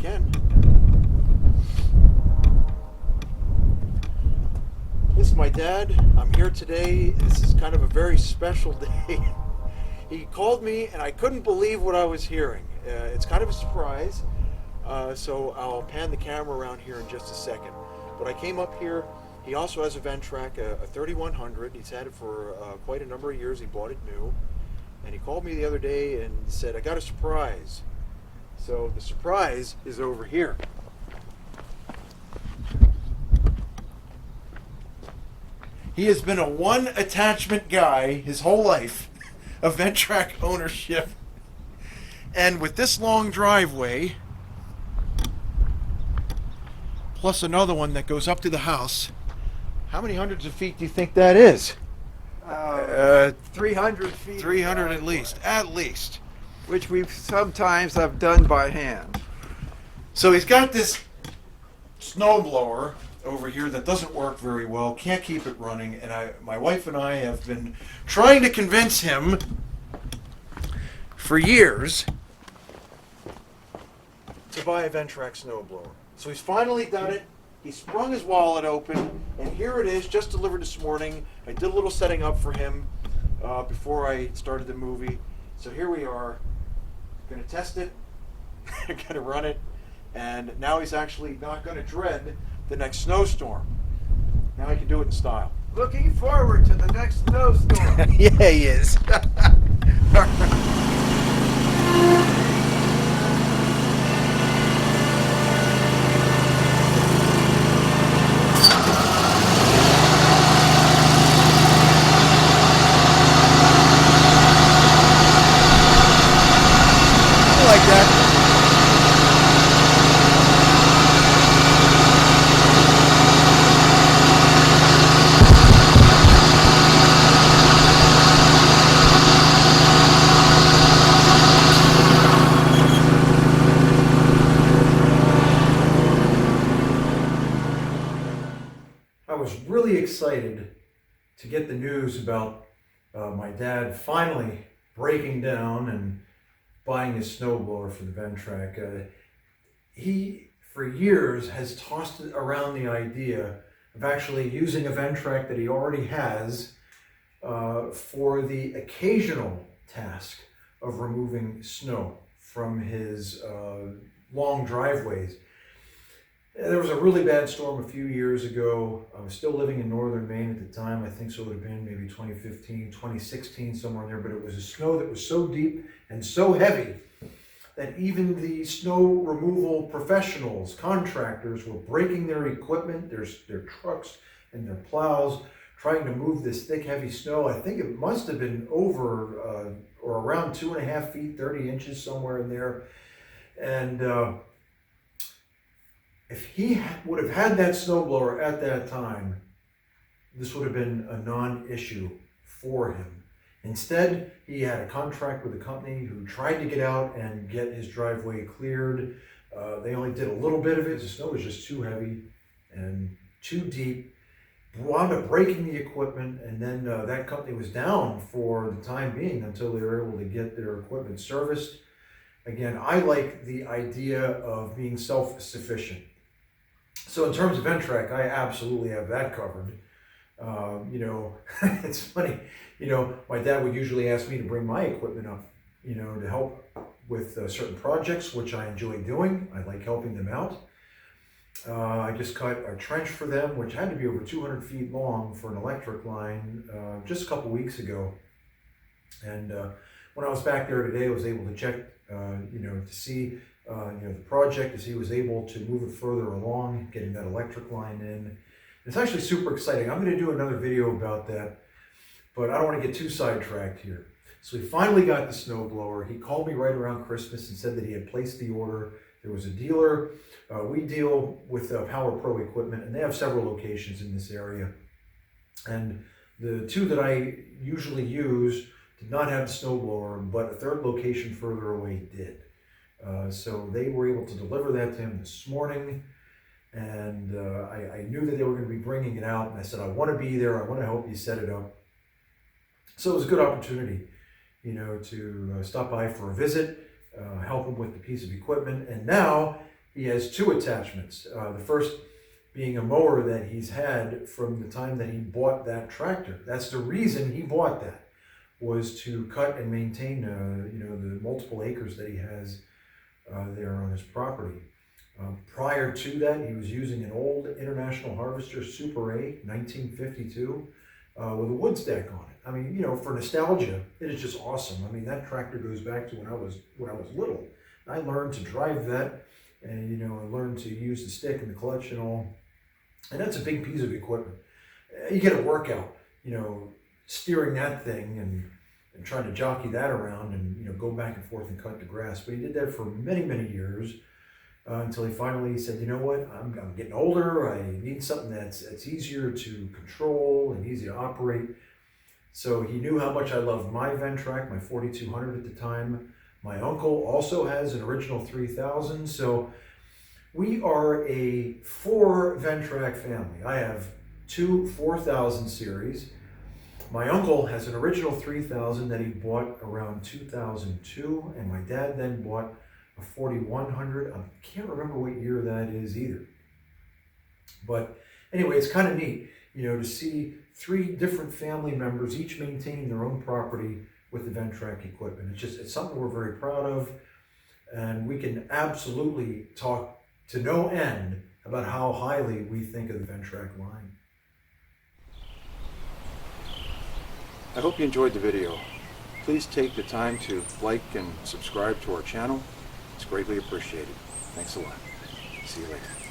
can. This is my dad. I'm here today. This is kind of a very special day. He called me and I couldn't believe what I was hearing. It's kind of a surprise. So I'll pan the camera around here in just a second. But I came up here. He also has a Ventrac, a 3100. He's had it for quite a number of years. He bought it new. And he called me the other day and said, I got a surprise. So the surprise is over here. He has been a one attachment guy his whole life, a Ventrac ownership. And with this long driveway, plus another one that goes up to the house, how many hundreds of feet do you think that is? 300 feet. 300 at least. Which we sometimes have done by hand. So he's got this snowblower over here that doesn't work very well, can't keep it running, and my wife and I have been trying to convince him for years to buy a Ventrac snowblower. So he's finally done it. He sprung his wallet open, and here it is, just delivered this morning. I did a little setting up for him before I started the movie. So here we are, going to test it, going to run it, and now he's actually not going to dread the next snowstorm. Now he can do it in style. Looking forward to the next snowstorm. Yeah, he is. Like that. I was really excited to get the news about my dad finally breaking down and buying a snowblower for the Ventrac. He, for years, has tossed around the idea of actually using a Ventrac that he already has for the occasional task of removing snow from his long driveways. There was a really bad storm a few years ago. I was still living in northern Maine at the time. I think so it would have been maybe 2015, 2016, somewhere in there. But it was a snow that was so deep and so heavy that even the snow removal professionals, contractors, were breaking their equipment, their trucks and their plows, trying to move this thick, heavy snow. I think it must have been over or around 2.5 feet, 30 inches, somewhere in there. And if he would have had that snowblower at that time, this would have been a non-issue for him. Instead, he had a contract with a company who tried to get out and get his driveway cleared. They only did a little bit of it. The snow was just too heavy and too deep. Wound up breaking the equipment, and then that company was down for the time being until they were able to get their equipment serviced. Again, I like the idea of being self-sufficient. So in terms of Ventrac, I absolutely have that covered. It's funny, my dad would usually ask me to bring my equipment up, to help with certain projects, which I enjoy doing. I like helping them out. I just cut a trench for them, which had to be over 200 feet long for an electric line just a couple weeks ago. And when I was back there today, I was able to check, to see the project, as he was able to move it further along, getting that electric line in. It's actually super exciting. I'm going to do another video about that, but I don't want to get too sidetracked here. So he finally got the snowblower. He called me right around Christmas and said that he had placed the order. There was a dealer. We deal with Power Pro equipment, and they have several locations in this area. And the two that I usually use did not have the snowblower, but a third location further away did. So they were able to deliver that to him this morning, and I knew that they were going to be bringing it out, and I said, I want to be there, I want to help you set it up. So it was a good opportunity, to stop by for a visit, help him with the piece of equipment, and now he has two attachments. The first being a mower that he's had from the time that he bought that tractor. That's the reason he bought that, was to cut and maintain the multiple acres that he has there on his property. Prior to that, he was using an old International Harvester Super A 1952 with a wood stack on it. I mean, for nostalgia, it is just awesome. I mean, that tractor goes back to when I was little. I learned to drive that, and I learned to use the stick and the clutch and all. And that's a big piece of equipment. You get a workout, steering that thing and trying to jockey that around and go back and forth and cut the grass. But he did that for many, many years until he finally said, you know what, I'm getting older. I need something that's easier to control and easy to operate. So he knew how much I loved my Ventrac, my 4200 at the time. My uncle also has an original 3000. So we are a 4 Ventrac family. I have 2 4000 series. My uncle has an original 3000 that he bought around 2002, and my dad then bought a 4100. I can't remember what year that is either. But anyway, it's kind of neat, to see 3 different family members each maintaining their own property with the Ventrac equipment. It's something we're very proud of, and we can absolutely talk to no end about how highly we think of the Ventrac line. I hope you enjoyed the video. Please take the time to like and subscribe to our channel. It's greatly appreciated. Thanks a lot. See you later.